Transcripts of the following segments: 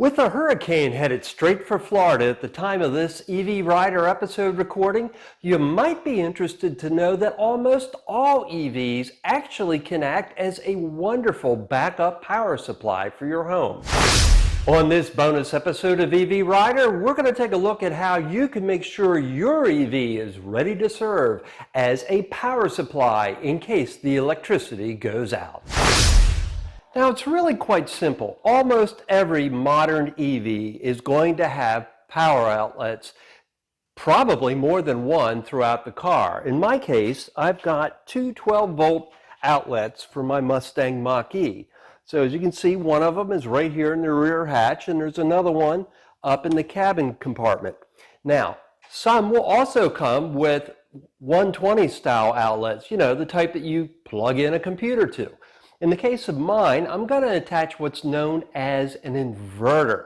With a hurricane headed straight for Florida at the time of this EV Rider episode recording, you might be interested to know that almost all EVs actually can act as a wonderful backup power supply for your home. On this bonus episode of EV Rider, we're going to take a look at how you can make sure your EV is ready to serve as a power supply in case the electricity goes out. Now, it's really quite simple. Almost every modern EV is going to have power outlets, probably more than one throughout the car. In my case, I've got two 12-volt outlets for my Mustang Mach-E. So as you can see, one of them is right here in the rear hatch, and there's another one up in the cabin compartment. Now, some will also come with 120 style outlets, the type that you plug in a computer to. In the case of mine, I'm going to attach what's known as an inverter.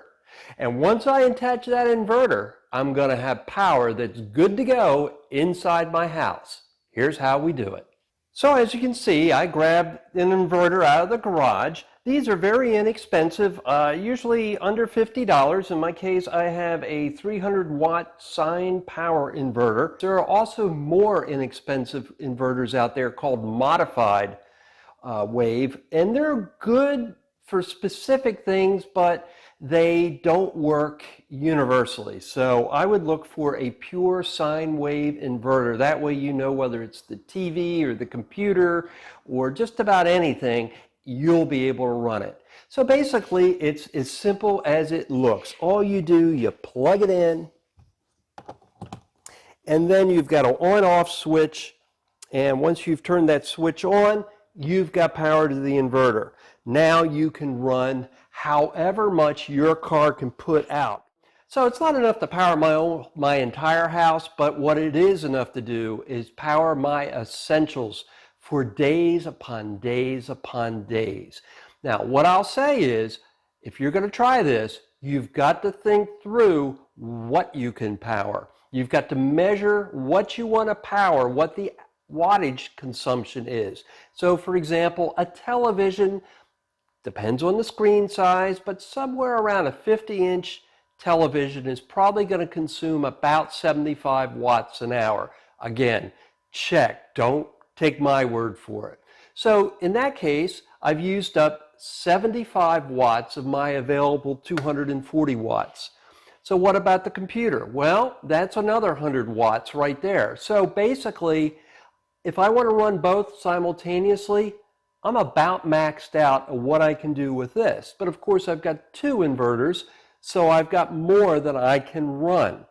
And once I attach that inverter, I'm going to have power that's good to go inside my house. Here's how we do it. So as you can see, I grabbed an inverter out of the garage. These are very inexpensive, usually under $50. In my case, I have a 300-watt sine power inverter. There are also more inexpensive inverters out there called modified wave, and they're good for specific things, but they don't work universally. So I would look for a pure sine wave inverter. That way you know whether it's the TV or the computer or just about anything, you'll be able to run it. So basically it's as simple as it looks. All you do, you plug it in, and then you've got an on-off switch, and once you've turned that switch on, you've got power to the inverter. Now you can run however much your car can put out. So it's not enough to power my entire house, but what it is enough to do is power my essentials for days upon days upon days. Now, what I'll say is, if you're going to try this, you've got to think through what you can power. You've got to measure what you want to power, what the wattage consumption is. So for example, a television, depends on the screen size, but somewhere around a 50-inch television is probably going to consume about 75 watts an hour. Again, check, don't take my word for it. So in that case, I've used up 75 watts of my available 240 watts. So what about the computer? Well, that's another 100 watts right there. So basically, if I want to run both simultaneously, I'm about maxed out of what I can do with this. But of course, I've got two inverters, so I've got more than I can run.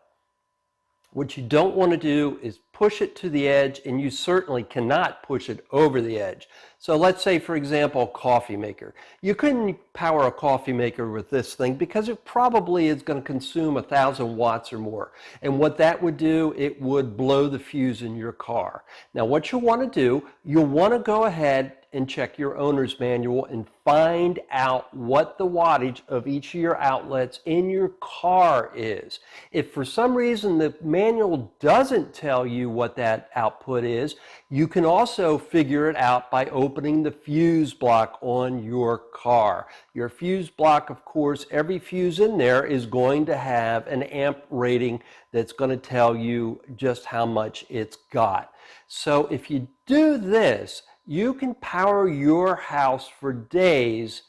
What you don't want to do is push it to the edge, and you certainly cannot push it over the edge. So let's say, for example, a coffee maker. You couldn't power a coffee maker with this thing because it probably is going to consume 1,000 watts or more. And what that would do, it would blow the fuse in your car. Now, what you'll want to do, you'll want to go ahead and check your owner's manual and find out what the wattage of each of your outlets in your car is. If for some reason the manual doesn't tell you what that output is, you can also figure it out by opening the fuse block on your car. Your fuse block, of course, every fuse in there is going to have an amp rating that's going to tell you just how much it's got. So if you do this, you can power your house for days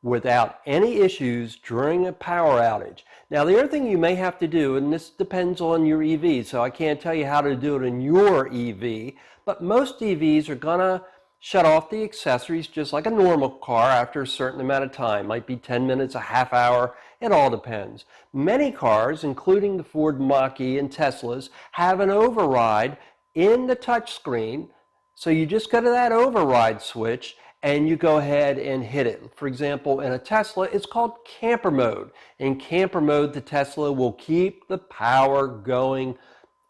without any issues during a power outage. Now, the other thing you may have to do, and this depends on your EV, so I can't tell you how to do it in your EV, but most EVs are gonna shut off the accessories just like a normal car after a certain amount of time. Might be 10 minutes, a half hour, it all depends. Many cars, including the Ford Mach-E and Teslas, have an override in the touchscreen. So you just go to that override switch and you go ahead and hit it. For example, in a Tesla, it's called camper mode. In camper mode, the Tesla will keep the power going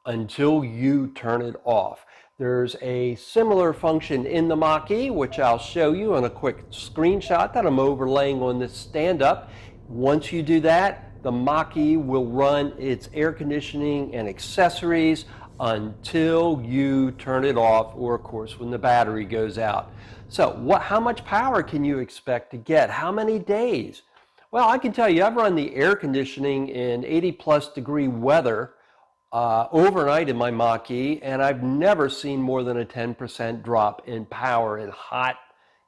until you turn it off. There's a similar function in the Mach-E, which I'll show you in a quick screenshot that I'm overlaying on this stand-up. Once you do that, the Mach-E will run its air conditioning and accessories until you turn it off, or of course when the battery goes out. So how much power can you expect to get? How many days? Well, I can tell you, I've run the air conditioning in 80+ degree weather overnight in my Machi, and I've never seen more than a 10% drop in power in hot,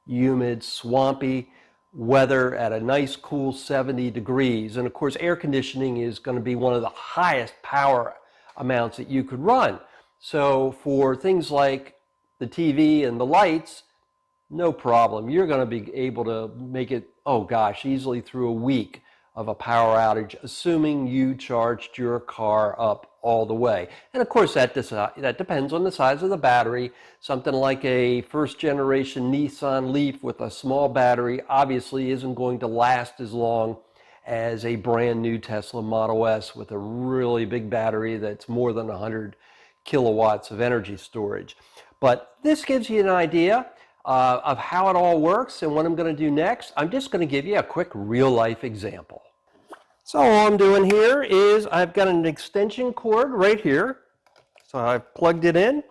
humid, swampy weather at a nice cool 70 degrees. And of course, air conditioning is going to be one of the highest power amounts that you could run. So for things like the TV and the lights, no problem. You're going to be able to make it, oh gosh, easily through a week of a power outage, assuming you charged your car up all the way. And of course, that depends on the size of the battery. Something like a first generation Nissan Leaf with a small battery obviously isn't going to last as long as a brand new Tesla Model S with a really big battery that's more than 100 kilowatts of energy storage. But this gives you an idea of how it all works. And what I'm going to do next, I'm just going to give you a quick real-life example. So all I'm doing here is I've got an extension cord right here. So I've plugged it in.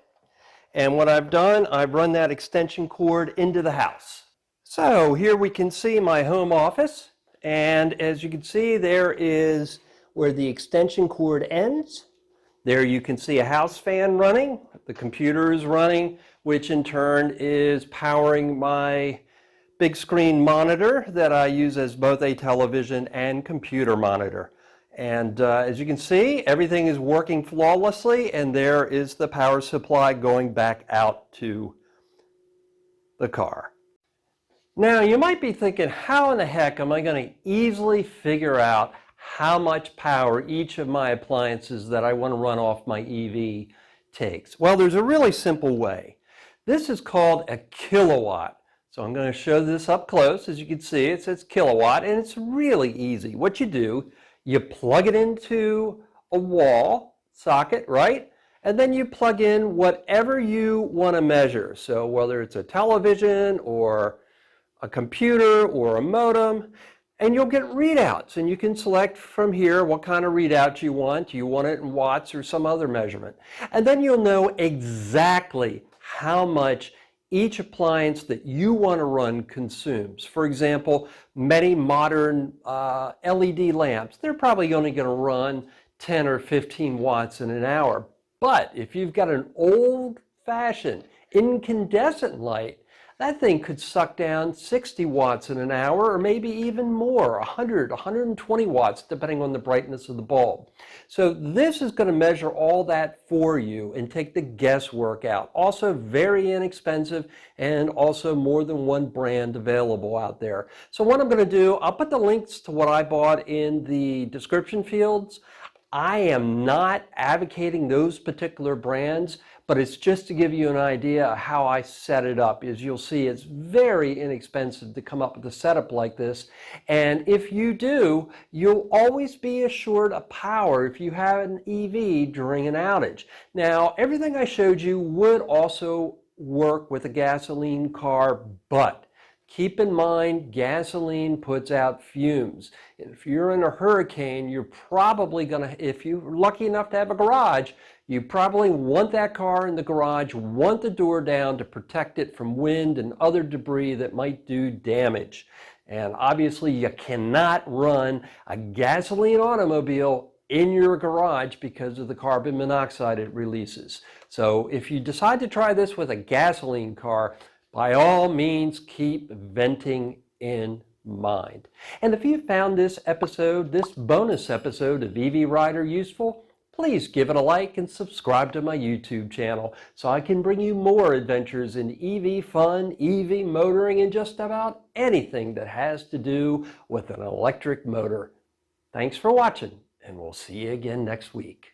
And what I've done, I've run that extension cord into the house. So here we can see my home office. And as you can see, there is where the extension cord ends. There you can see a house fan running. The computer is running, which in turn is powering my big screen monitor that I use as both a television and computer monitor. And as you can see, everything is working flawlessly, and there is the power supply going back out to the car. Now, you might be thinking, how in the heck am I going to easily figure out how much power each of my appliances that I want to run off my EV takes? Well, there's a really simple way. This is called a kilowatt. So I'm going to show this up close. As you can see, it says kilowatt, and it's really easy. What you do, you plug it into a wall socket, right? And then you plug in whatever you want to measure. So whether it's a television or a computer or a modem, and you'll get readouts, and you can select from here what kind of readout you want. Do you want it in watts or some other measurement? And then you'll know exactly how much each appliance that you want to run consumes. For example, many modern LED lamps, they're probably only going to run 10 or 15 watts in an hour. But if you've got an old-fashioned incandescent light, that thing could suck down 60 watts in an hour, or maybe even more, 100, 120 watts, depending on the brightness of the bulb. So this is going to measure all that for you and take the guesswork out. Also very inexpensive, and also more than one brand available out there. So what I'm going to do, I'll put the links to what I bought in the description fields. I am not advocating those particular brands, but it's just to give you an idea of how I set it up. As you'll see, it's very inexpensive to come up with a setup like this. And if you do, you'll always be assured of power if you have an EV during an outage. Now, everything I showed you would also work with a gasoline car, but keep in mind, gasoline puts out fumes. If you're in a hurricane, you're probably going to, if you're lucky enough to have a garage, you probably want that car in the garage, want the door down to protect it from wind and other debris that might do damage. And obviously, you cannot run a gasoline automobile in your garage because of the carbon monoxide it releases. So if you decide to try this with a gasoline car, by all means, keep venting in mind. And if you found this episode, this bonus episode of EV Rider useful, please give it a like and subscribe to my YouTube channel so I can bring you more adventures in EV fun, EV motoring, and just about anything that has to do with an electric motor. Thanks for watching, and we'll see you again next week.